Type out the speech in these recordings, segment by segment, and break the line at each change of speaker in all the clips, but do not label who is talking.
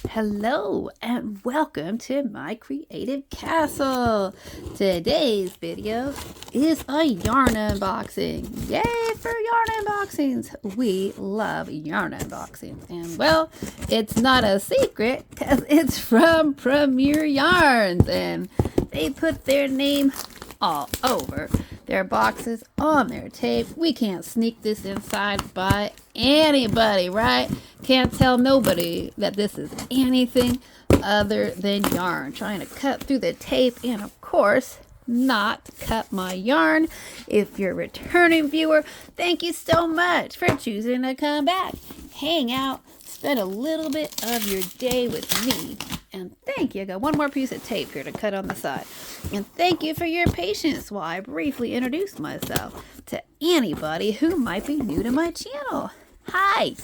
Hello and welcome to my creative castle. Today's video is a yarn unboxing. Yay for yarn unboxings. We love yarn unboxings. And well, it's not a secret because it's from Premier Yarns and they put their name all over their boxes on their tape. We can't sneak this inside by anybody, right? Can't tell nobody that this is anything other than yarn. Trying to cut through the tape and of course not cut my yarn. If you're a returning viewer, thank you so much for choosing to come back, hang out, spend a little bit of your day with me. And thank you. I got one more piece of tape here to cut on the side. And thank you for your patience while I briefly introduce myself to anybody who might be new to my channel. Hi,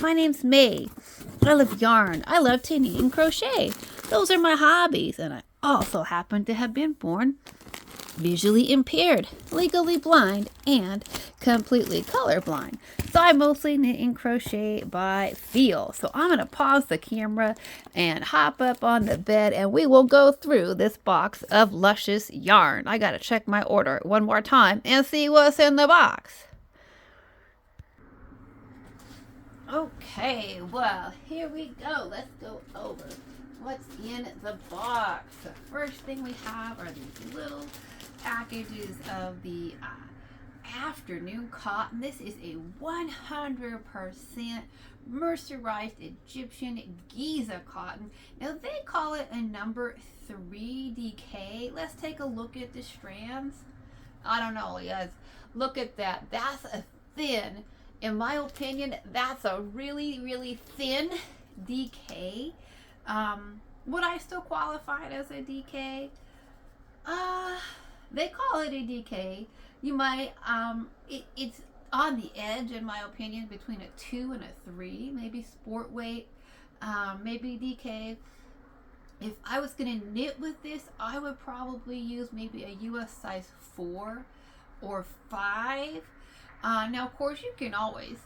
my name's May. I love yarn. I love to knit and crochet. Those are my hobbies. And I also happen to have been born visually impaired, legally blind, and completely colorblind. So I mostly knit and crochet by feel. So I'm going to pause the camera and hop up on the bed and we will go through this box of luscious yarn. I got to check my order one more time and see what's in the box. Okay, well, here we go. Let's go over what's in the box. The first thing we have are these little packages of the afternoon cotton. This is a 100% mercerized Egyptian Giza cotton. Now they call it a number 3 DK. Let's take a look at the strands. I don't know, guys. Look at that. That's a thin, in my opinion, that's a really, really thin DK. Would I still qualify it as a DK? They call it a DK. You might, it's on the edge, in my opinion, between a 2 and a 3, maybe sport weight, maybe DK. If I was going to knit with this, I would probably use maybe a US size 4 or 5. Now, of course, you can always,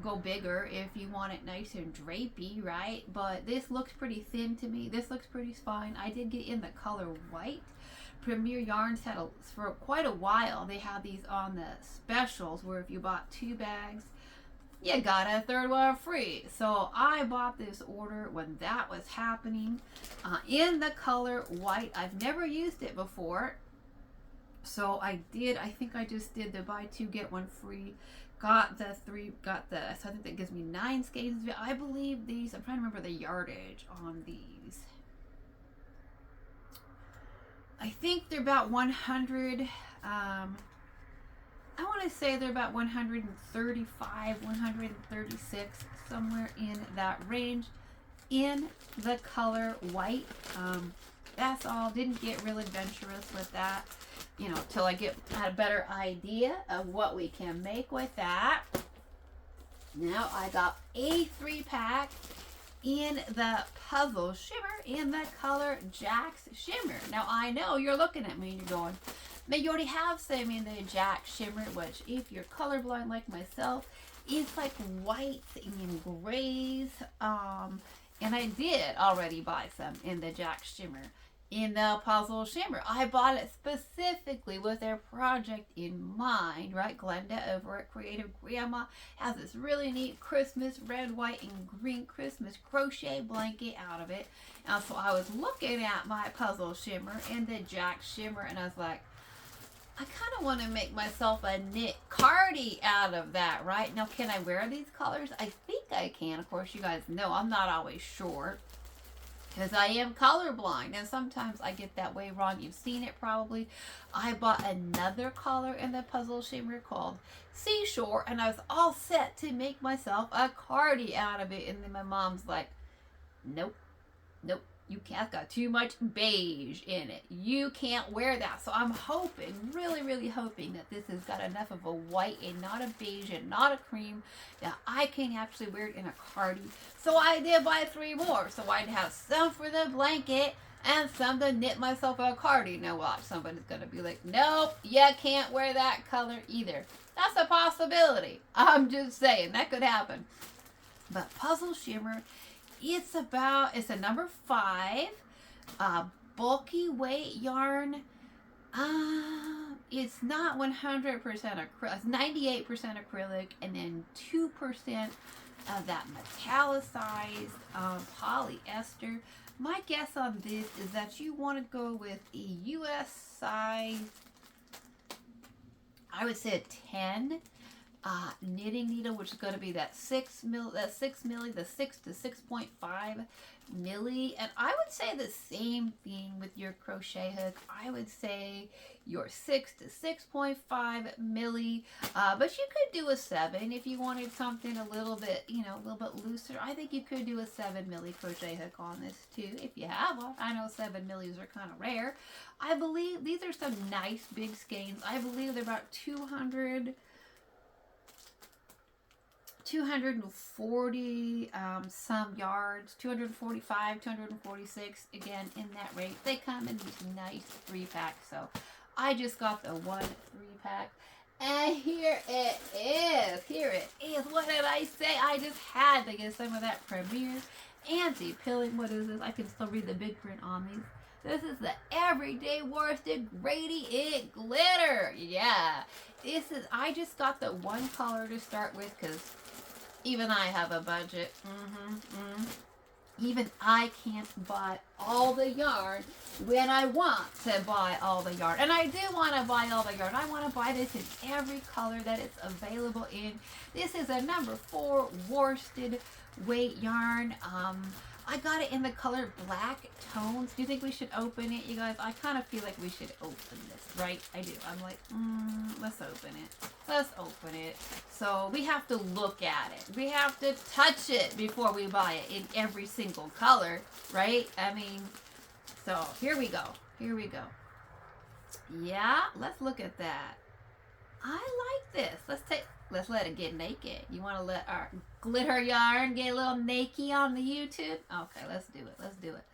go bigger if you want it nice and drapey, right? But this looks pretty thin to me. This looks pretty fine. I did get in the color white. Premier Yarns had for quite a while, they had these on the specials where if you bought 2 bags, you got a third one free. So I bought this order when that was happening in the color white. I've never used it before. So I think I just did the buy 2 get 1 free. So I think that gives me 9 skeins. I believe these, I'm trying to remember the yardage on these. I think they're about 100, I want to say they're about 135, 136, somewhere in that range, in the color white. That's all. Didn't get real adventurous with that, till I had a better idea of what we can make with that. Now I got a 3-pack in the Puzzle Shimmer in the color Jack's Shimmer. Now I know you're looking at me and you're going, "Man, you already have some in the Jack Shimmer," which if you're colorblind like myself, it's like whites and grays. And I did already buy some in the Jack Shimmer in the Puzzle Shimmer. I bought it specifically with their project in mind, right? Glenda over at Creative Grandma has this really neat Christmas red, white, and green Christmas crochet blanket out of it. And so I was looking at my Puzzle Shimmer and the Jack Shimmer, and I was like, I kind of want to make myself a knit cardi out of that, right? Now, can I wear these colors? I think I can. Of course, you guys know I'm not always sure, because I am colorblind and sometimes I get that way wrong. You've seen it probably. I bought another color in the Puzzle Shimmer called Seashore, and I was all set to make myself a cardi out of it. And then my mom's like, nope, you can't, got too much beige in it. You can't wear that. So I'm hoping, really, really hoping that this has got enough of a white and not a beige and not a cream that I can actually wear it in a cardi. So I did buy 3 more. So I'd have some for the blanket and some to knit myself a cardi. Now watch, somebody's going to be like, nope, you can't wear that color either. That's a possibility. I'm just saying, that could happen. But Puzzle Shimmer It's a number 5, bulky weight yarn. It's not 100% acrylic. It's 98% acrylic, and then 2% of that metallicized polyester. My guess on this is that you want to go with a US size, I would say a 10 knitting needle, which is going to be that 6 milli, the 6 to 6.5 milli. And I would say the same thing with your crochet hook. I would say your 6 to 6.5 milli, but you could do a 7 if you wanted something a little bit, a little bit looser. I think you could do a 7 milli crochet hook on this too if you have one. I know 7 millis are kind of rare. I believe these are some nice big skeins. I believe they're about 240 some yards, 245, 246, again in that range. They come in these nice 3-packs, so I just got the 1 3-pack, and here it is. What did I say? I just had to get some of that Premier anti-pilling. What is this? I can still read the big print on these. This is the Everyday Worsted Radiant Glitter. Yeah, I just got the 1 color to start with because even I have a budget. Even I can't buy all the yarn when I want to buy all the yarn. And I do want to buy all the yarn. I want to buy this in every color that it's available in. This is a number 4 worsted weight yarn. I got it in the color Black Tones. Do you think we should open it, you guys? I kind of feel like we should open this, right? I do. I'm like, let's open it. Let's open it. So we have to look at it. We have to touch it before we buy it in every single color, right? I mean, so here we go. Here we go. Yeah, let's look at that. I like this. Let's let it get naked. You want to let our glitter yarn get a little naked on the YouTube? Okay, let's do it. Let's do it.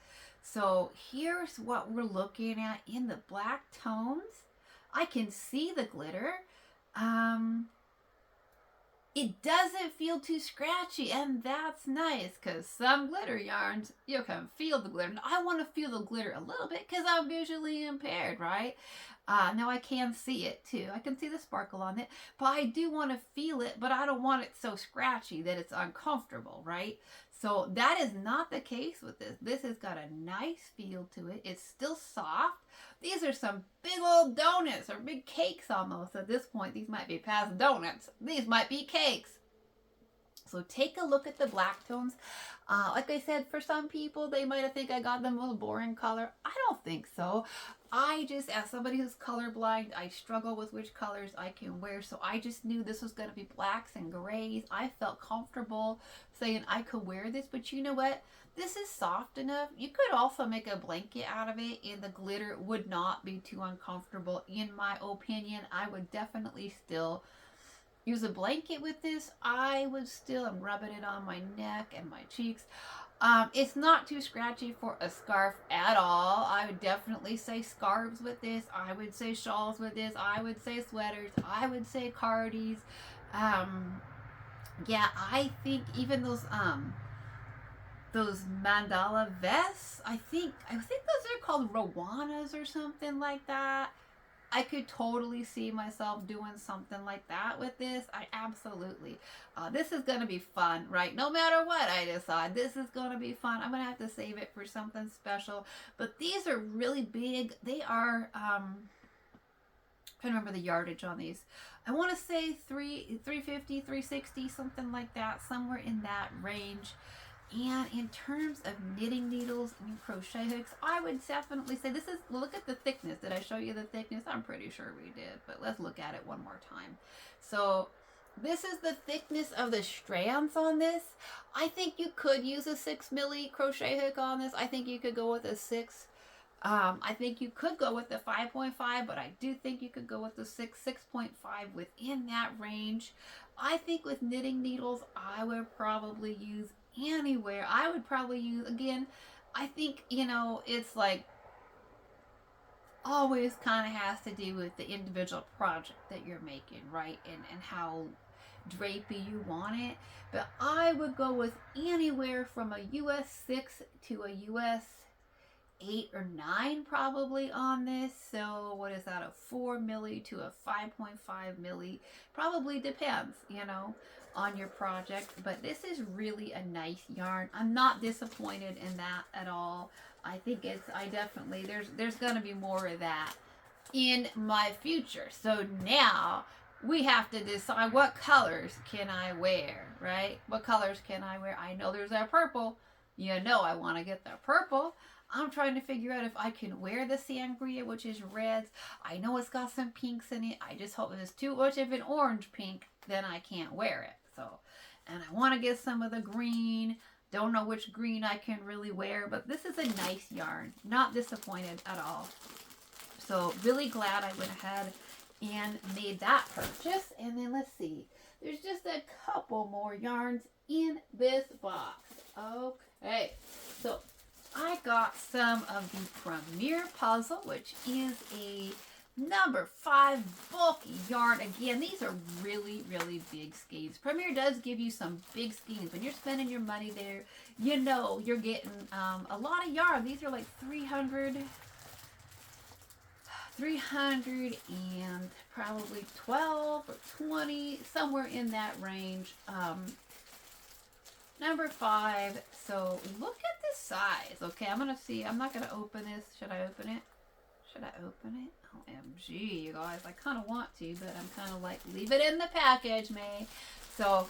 So here's what we're looking at in the black tones. I can see the glitter. It doesn't feel too scratchy, and that's nice because some glitter yarns, you can feel the glitter. I want to feel the glitter a little bit because I'm visually impaired, right? Now I can see it too. I can see the sparkle on it, but I do want to feel it, but I don't want it so scratchy that it's uncomfortable, right? So that is not the case with this. This has got a nice feel to it. It's still soft. These are some big old donuts or big cakes almost. At this point, these might be past donuts. These might be cakes. So take a look at the black tones. Like I said, for some people, they might have think I got the most boring color. I don't think so. I just, as somebody who's colorblind, I struggle with which colors I can wear. So I just knew this was going to be blacks and grays. I felt comfortable saying I could wear this. But you know what? This is soft enough. You could also make a blanket out of it, and the glitter would not be too uncomfortable. In my opinion, I would definitely still use a blanket with this. I'm rubbing it on my neck and my cheeks. It's not too scratchy for a scarf at all. I would definitely say scarves with this. I would say shawls with this. I would say sweaters. I would say cardies. Yeah, I think even those mandala vests, I think those are called Rowanas or something like that. I could totally see myself doing something like that with this. Absolutely. This is going to be fun, right? No matter what I decide, this is going to be fun. I'm going to have to save it for something special. But these are really big. They are, I'm trying to remember the yardage on these. I want to say 350, 360, something like that, somewhere in that range. And in terms of knitting needles and crochet hooks, I would definitely say look at the thickness. Did I show you the thickness? I'm pretty sure we did, but let's look at it one more time. So this is the thickness of the strands on this. I think you could use a 6 milli crochet hook on this. I think you could go with a 6. I think you could go with the 5.5, but I do think you could go with the 6.5 within that range. I think with knitting needles, I would probably use anywhere. I would probably use, again, I think, it's like always kind of has to do with the individual project that you're making, right? And how drapey you want it. But I would go with anywhere from a US 6 to a US 8 or 9 probably on this. So what is that, a 4 milli to a 5.5 milli? Probably depends, you know, on your project. But this is really a nice yarn. I'm not disappointed in that at all. I think I definitely, there's gonna be more of that in my future. So now we have to decide, what colors can I wear, right? What colors can I wear? I know there's that purple. You know I want to get the purple. I'm trying to figure out if I can wear the sangria, which is reds. I know it's got some pinks in it. I just hope if it's too much of an orange pink, then I can't wear it. So, and I want to get some of the green. Don't know which green I can really wear, but this is a nice yarn. Not disappointed at all. So really glad I went ahead and made that purchase. And then let's see. There's just a couple more yarns in this box. Okay. So I got some of the Premier Puzzle, which is a number 5 bulky yarn. Again, these are really, really big skeins. Premier does give you some big skeins. When you're spending your money there, you know you're getting a lot of yarn. These are like 300 and probably 12 or 20, somewhere in that range. Number 5. So look at the size. Okay, I'm gonna see. I'm not gonna open this. Should I open it? Should I open it? OMG, you guys. I kind of want to, but I'm kind of like, leave it in the package, May. So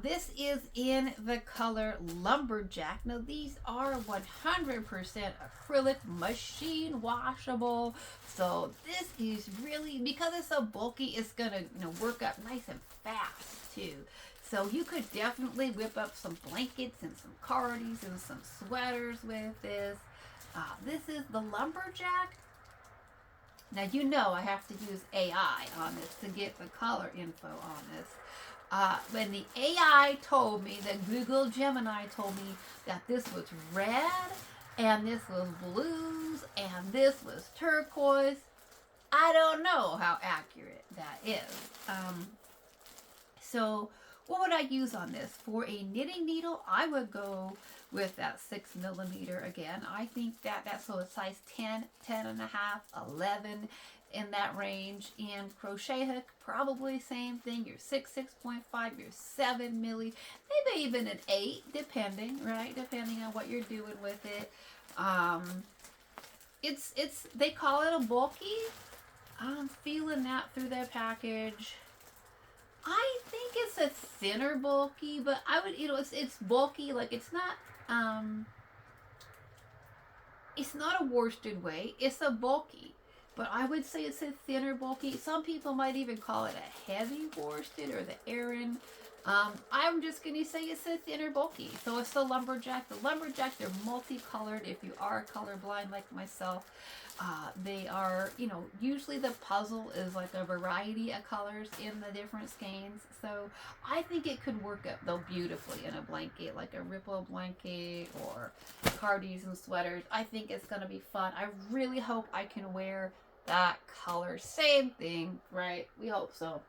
this is in the color Lumberjack. Now these are 100% acrylic, machine washable. So this is really, because it's so bulky, it's gonna, you know, work up nice and fast too. So you could definitely whip up some blankets and some cardies and some sweaters with this. This is the Lumberjack. Now you know I have to use AI on this to get the color info on this. When the AI told me, that Google Gemini told me that this was red and this was blues and this was turquoise, I don't know how accurate that is. So what would I use on this? For a knitting needle, I would go with that 6 millimeter again. I think that's so a size 10, 10 and a half, 11 in that range. And crochet hook, probably same thing. Your 6, 6.5, your 7 milli, maybe even an 8, depending, right? Depending on what you're doing with it. It's they call it a bulky. I'm feeling that through their package. I think it's a thinner bulky, but I would, you know, it's bulky. Like it's not a worsted weight. It's a bulky, but I would say it's a thinner bulky. Some people might even call it a heavy worsted or the Aran. I'm just going to say it's a thinner bulky. So it's the Lumberjack. The Lumberjack, they're multicolored if you are colorblind like myself. They are, you know, usually the puzzle is like a variety of colors in the different skeins. So I think it could work up though beautifully in a blanket, like a ripple blanket or cardies and sweaters. I think it's going to be fun. I really hope I can wear that color. Same thing, right? We hope so.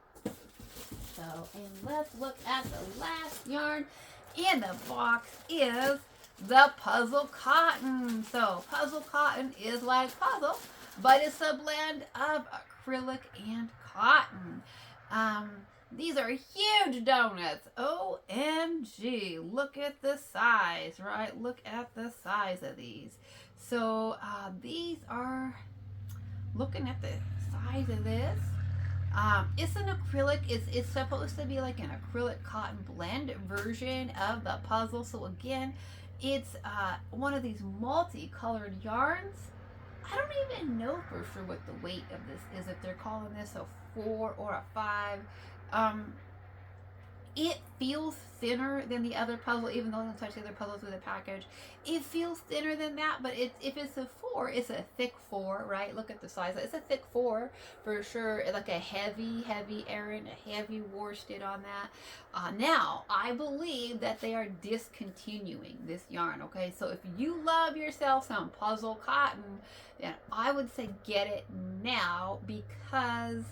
So, and let's look at the last yarn in the box is the Puzzle Cotton. So, Puzzle Cotton is like puzzle, but it's a blend of acrylic and cotton. These are huge donuts. OMG. Look at the size, right? Look at the size of these. So, these are, looking at the size of this, it's an acrylic. It's supposed to be like an acrylic cotton blend version of the puzzle. So again, it's one of these multicolored yarns. I don't even know for sure what the weight of this is, if they're calling this a 4 or a 5. It feels thinner than the other puzzle, even though I don't touch the other puzzles with the package. It feels thinner than that, but if it's a 4, it's a thick 4, right? Look at the size. It's a thick 4 for sure. Like a heavy Aran, a heavy worsted on that. Now, I believe that they are discontinuing this yarn, okay? So if you love yourself some Puzzle Cotton, then I would say get it now, because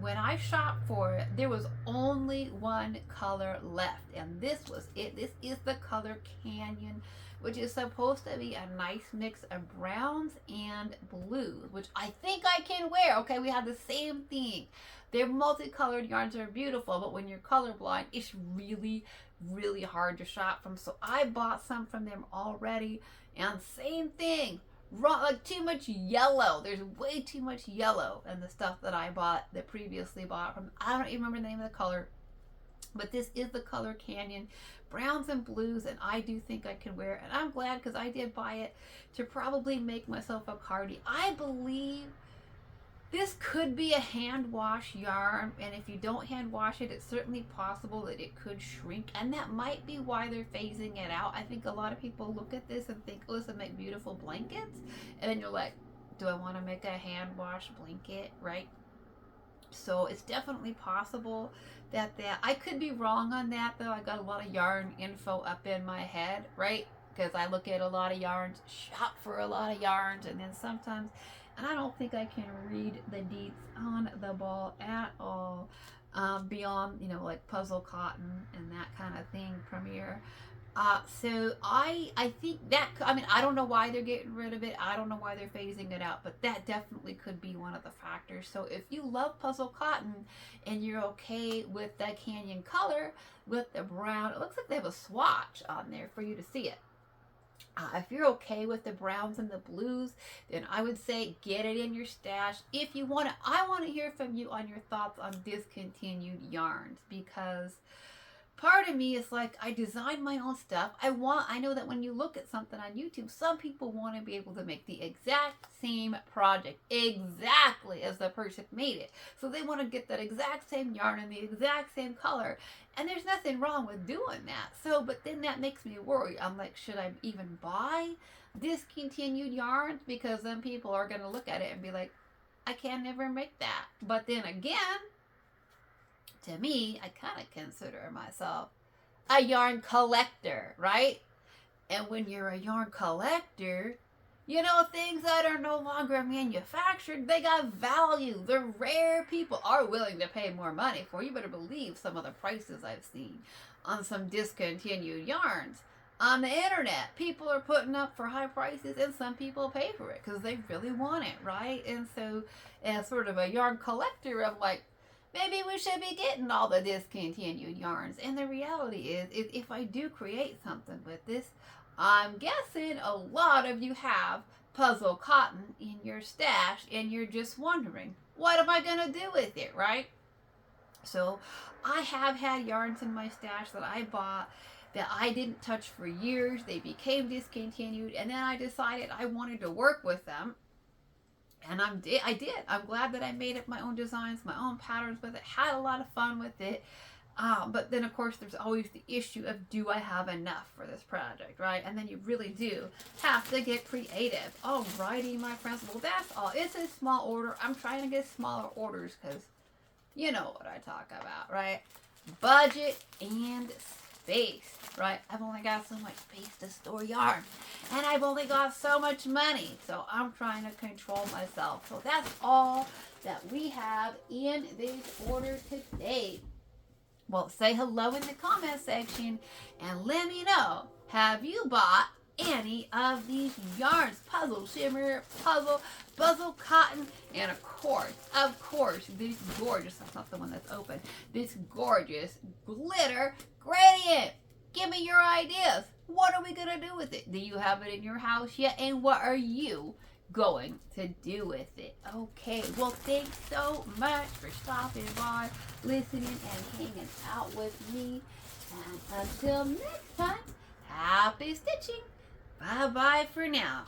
When I shopped for it, there was only one color left, and this was it. This is the color Canyon, which is supposed to be a nice mix of browns and blues, which I think I can wear. Okay, we have the same thing. They're multicolored yarns, are beautiful, but when you're colorblind, it's really, really hard to shop from. So I bought some from them already, and same thing. Wrong, like too much yellow. There's way too much yellow in the stuff that I bought, that previously bought from. I don't even remember the name of the color, but this is the color Canyon, browns and blues, and I do think I can wear it. And I'm glad, because I did buy it to probably make myself a cardi. I believe this could be a hand wash yarn, and if you don't hand wash it, it's certainly possible that it could shrink, and that might be why they're phasing it out. I think a lot of people look at this and think, oh, this would make beautiful blankets, and then you're like, do I want to make a hand wash blanket, right? So it's definitely possible that I could be wrong on that, though. I got a lot of yarn info up in my head, right? Because I look at a lot of yarns, shop for a lot of yarns, and then sometimes, and I don't think I can read the deets on the ball at all, beyond, you know, like Puzzle Cotton and that kind of thing, Premier. So I think that, I mean, I don't know why they're getting rid of it. I don't know why they're phasing it out, but that definitely could be one of the factors. So if you love Puzzle Cotton and you're okay with that Canyon color with the brown, it looks like they have a swatch on there for you to see it. If you're okay with the browns and the blues, then I would say get it in your stash. If you want to, I want to hear from you on your thoughts on discontinued yarns, because part of me is like, I design my own stuff. I know that when you look at something on YouTube, some people want to be able to make the exact same project exactly as the person made it. So they want to get that exact same yarn in the exact same color. And there's nothing wrong with doing that. So, but then that makes me worry. I'm like, should I even buy discontinued yarns? Because then people are going to look at it and be like, I can never make that. But then again, to me, I kind of consider myself a yarn collector, right? And when you're a yarn collector, you know, things that are no longer manufactured, they got value. They're rare. People are willing to pay more money for. You better believe some of the prices I've seen on some discontinued yarns. On the internet, people are putting up for high prices, and some people pay for it because they really want it, right? And so, as sort of a yarn collector, I'm like, maybe we should be getting all the discontinued yarns. And the reality is if I do create something with this, I'm guessing a lot of you have Puzzle Cotton in your stash, and you're just wondering, what am I going to do with it, right? So I have had yarns in my stash that I bought that I didn't touch for years. They became discontinued, and then I decided I wanted to work with them. And I did. I'm glad that I made up my own designs, my own patterns with it. Had a lot of fun with it. But then, of course, there's always the issue of, do I have enough for this project, right? And then you really do have to get creative. Alrighty, my friends. Well, that's all. It's a small order. I'm trying to get smaller orders because you know what I talk about, right? Budget and space, right? I've only got so much space to store yarn, and I've only got so much money, so I'm trying to control myself. So that's all that we have in this order today. Well, say hello in the comment section and let me know, have you bought any of these yarns? Puzzle Shimmer, Puzzle Cotton, and of course, this gorgeous, that's not the one that's open, this gorgeous glitter gradient. Give me your ideas. What are we going to do with it? Do you have it in your house yet? And what are you going to do with it? Okay, well, thanks so much for stopping by, listening, and hanging out with me. And until next time, happy stitching. Bye-bye for now.